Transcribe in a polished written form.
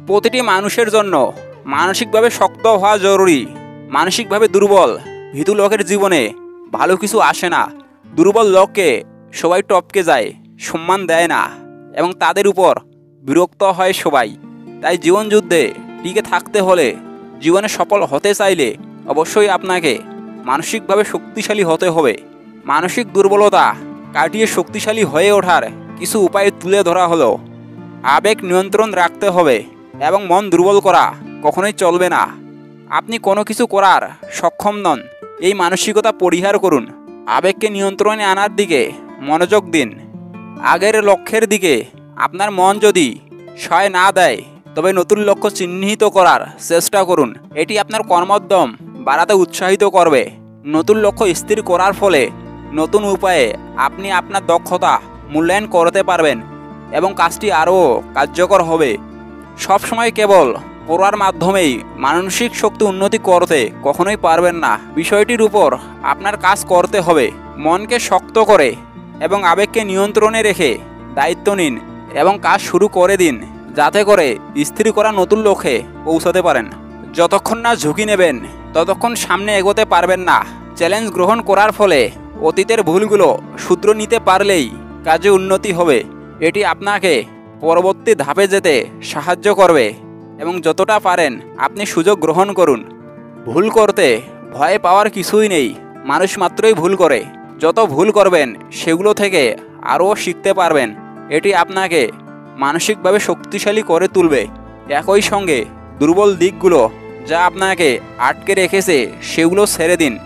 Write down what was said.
প্রতিটি মানুষের জন্য মানসিকভাবে শক্ত হওয়া জরুরি। মানসিকভাবে দুর্বল ভীতু লোকের জীবনে ভালো কিছু আসে না। দুর্বল লোককে সবাই টপকে যায়, সম্মান দেয় না এবং তাদের উপর বিরক্ত হয় সবাই। তাই জীবনযুদ্ধে টিকে থাকতে হলে, জীবনে সফল হতে চাইলে অবশ্যই আপনাকে মানসিকভাবে শক্তিশালী হতে হবে। মানসিক দুর্বলতা কাটিয়ে শক্তিশালী হয়ে ওঠার কিছু উপায় তুলে ধরা হলো। আবেগ নিয়ন্ত্রণ রাখতে হবে এবং মন দুর্বল করা কখনোই চলবে না। আপনি কোনো কিছু করার সক্ষম নন, এই মানসিকতা পরিহার করুন। আবেগকে নিয়ন্ত্রণে আনার দিকে মনোযোগ দিন। আগের লক্ষ্যের দিকে আপনার মন যদি সয় না দেয়, তবে নতুন লক্ষ্য চিহ্নিত করার চেষ্টা করুন। এটি আপনার কর্মোদ্যম বাড়াতে উৎসাহিত করবে। নতুন লক্ষ্য স্থির করার ফলে নতুন উপায়ে আপনি আপনার দক্ষতা মূল্যায়ন করতে পারবেন এবং কাজটি আরও কার্যকর হবে। সবসময় কেবল পড়ার মাধ্যমেই মানসিক শক্তি উন্নতি করতে কখনোই পারবেন না। বিষয়টির উপর আপনার কাজ করতে হবে। মনকে শক্ত করে এবং আবেগকে নিয়ন্ত্রণে রেখে দায়িত্ব নিন এবং কাজ শুরু করে দিন, যাতে করে স্থির করা নতুন লক্ষ্যে পৌঁছাতে পারেন। যতক্ষণ না ঝুঁকি নেবেন, ততক্ষণ সামনে এগোতে পারবেন না। চ্যালেঞ্জ গ্রহণ করার ফলে অতীতের ভুলগুলো শুধরে নিতে পারলেই কাজে উন্নতি হবে। এটি আপনাকে পরবর্তী ধাপে যেতে সাহায্য করবে এবং যতটা পারেন আপনি সুযোগ গ্রহণ করুন। ভুল করতে ভয় পাওয়ার কিছুই নেই। মানুষ মাত্রই ভুল করে। যত ভুল করবেন সেগুলো থেকে আরও শিখতে পারবেন। এটি আপনাকে মানসিকভাবে শক্তিশালী করে তুলবে। একই সঙ্গে দুর্বল দিকগুলো যা আপনাকে আটকে রেখেছে সেগুলো ছেড়ে দিন।